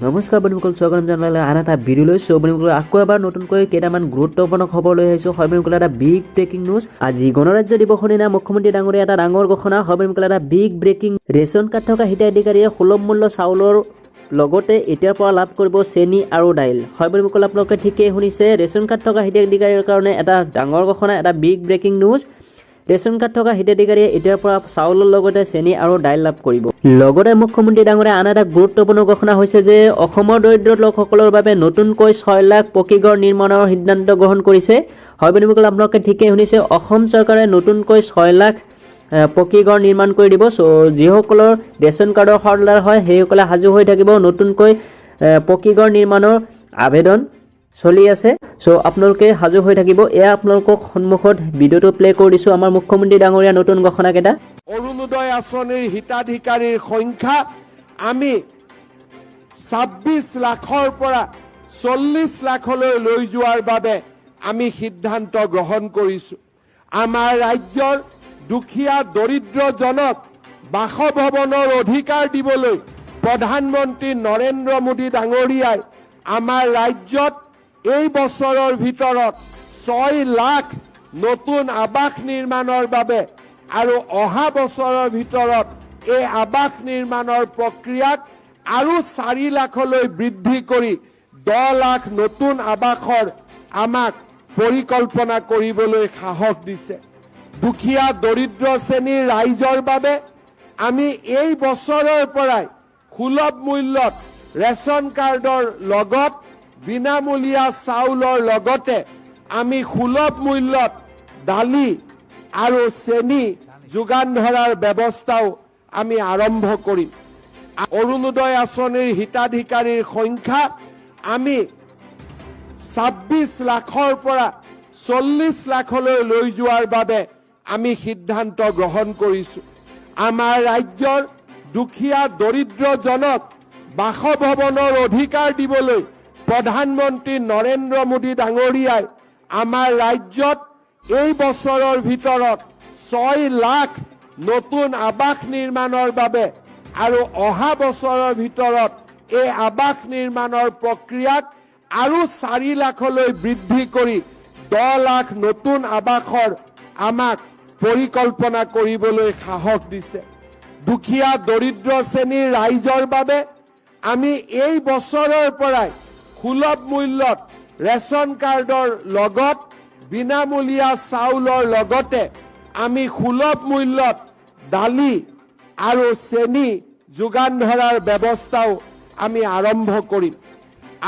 নমস্কাৰ বন্ধুসকল, স্বাগতম জনালে আন এটা ভিডিঅ'লৈ। বন্ধুসকল আকৌ এবাৰ নতুনকৈ কেইটামান গুৰুত্বপূৰ্ণ খবৰ লৈ আহিছোঁ। বন্ধুসকল এটা বিগ ব্ৰেকিং নিউজ। আজি গণৰাজ্য দিৱসৰ দিনা মুখ্যমন্ত্ৰী ডাঙৰীয়া এটা ডাঙৰ ঘোষণা। বন্ধুসকল এটা বিগ ব্ৰেকিং। ৰেচন কাৰ্ড থকা হিতাধিকাৰীয়ে সুলভ মূল্য চাউলৰ লগতে এতিয়াৰ পৰা লাভ কৰিব চেনি আৰু দাইল। বন্ধুসকল আপোনালোকে ঠিকেই শুনিছে, ৰেচন কাৰ্ড থকা হিতাধিকাৰীৰ কাৰণে এটা ডাঙৰ ঘোষণা, এটা big breaking news. Ration card থকা হিতাধিকাৰীয়ে এতিয়াৰ পৰা চাউলৰ লগতে চেনি আৰু দাইল লাভ কৰিব। লগতে মুখ্যমন্ত্ৰী ডাঙৰীয়া আন এটা গুৰুত্বপূৰ্ণ ঘোষণা হৈছে যে অসমৰ দৰিদ্ৰ লোকসকলৰ বাবে নতুনকৈ 6 লাখ পকীঘৰ নিৰ্মাণৰ সিদ্ধান্ত গ্ৰহণ কৰিছে। বন্ধুসকল আপোনালোকে ঠিকেই শুনিছে, অসম চৰকাৰে নতুনকৈ 6 লাখ পকীঘৰ নিৰ্মাণ কৰি দিব। যিসকলৰ ৰেচন কাৰ্ডৰ হলদাৰ হয় সেইসকলে সাজু হৈ থাকিব। নতুনকৈ পকীঘৰ নিৰ্মাণৰ আবেদন চলি আছে, আপোনালোকে সাজু হৈ থাকিব। এয়া আপোনালোকক সন্মুখত ভিডিঅ'টো প্লে কৰি দিছোঁ, আমাৰ মুখ্যমন্ত্ৰী ডাঙৰীয়া নতুন ঘোষণাকেইটা। অৰুণোদয় আঁচনিৰ হিতাধিকাৰীৰ সংখ্যা আমি 26 লাখৰ পৰা 40 লাখলৈ লৈ যোৱাৰ বাবে আমি সিদ্ধান্ত গ্ৰহণ কৰিছোঁ। আমাৰ ৰাজ্যৰ দুখীয়া দৰিদ্ৰজনক বাসভৱনৰ অধিকাৰ দিবলৈ প্ৰধানমন্ত্ৰী নৰেন্দ্ৰ মোদী ডাঙৰীয়াই আমাৰ ৰাজ্যত এই বছৰৰ ভিতৰত 6 লাখ নতুন আৱাস নিৰ্মাণৰ বাবে আৰু অহা বছৰৰ ভিতৰত এই আৱাস নিৰ্মাণৰ প্ৰক্ৰিয়াক আৰু 4 লাখলৈ বৃদ্ধি কৰি 10 লাখ নতুন আৱাসৰ আমাক পৰিকল্পনা কৰিবলৈ সাহস দিছে। দুখীয়া দৰিদ্ৰ শ্ৰেণীৰ ৰাইজৰ বাবে আমি এই বছৰৰ পৰাই সুলভ মূল্যত ৰেচন কাৰ্ডৰ লগত বিনামূলীয়া চাউলৰ লগতে আমি সুলভ মূল্যত দালি আৰু চেনি যোগান ধৰাৰ ব্যৱস্থাও আমি আৰম্ভ কৰিম। অৰুণোদয় আঁচনিৰ হিতাধিকাৰীৰ সংখ্যা আমি 26 লাখৰ পৰা 40 লাখলৈ লৈ যোৱাৰ বাবে আমি সিদ্ধান্ত গ্ৰহণ কৰিছোঁ। আমাৰ ৰাজ্যৰ দুখীয়া দৰিদ্ৰজনক বাসভৱনৰ অধিকাৰ দিবলৈ প্ৰধানমন্ত্ৰী নৰেন্দ্ৰ মোদী ডাঙৰীয়াই আমাৰ ৰাজ্যত এই বছৰৰ ভিতৰত 6 লাখ নতুন আৱাস নিৰ্মাণৰ বাবে আৰু অহা বছৰৰ ভিতৰত এই আৱাস নিৰ্মাণৰ প্ৰক্ৰিয়াক আৰু 4 লাখলৈ বৃদ্ধি কৰি 10 লাখ নতুন আৱাসৰ আমাক পৰিকল্পনা কৰিবলৈ সাহস দিছে। দুখীয়া দৰিদ্ৰ শ্ৰেণীৰ ৰাইজৰ বাবে আমি এই বছৰৰ পৰাই সুলভ মূল্যত ৰেচন কাৰ্ডৰ লগত বিনামূলীয়া চাউলৰ লগতে আমি সুলভ মূল্যত দালি আৰু চেনি যোগান ধৰাৰ ব্যৱস্থাও আমি আৰম্ভ কৰিম।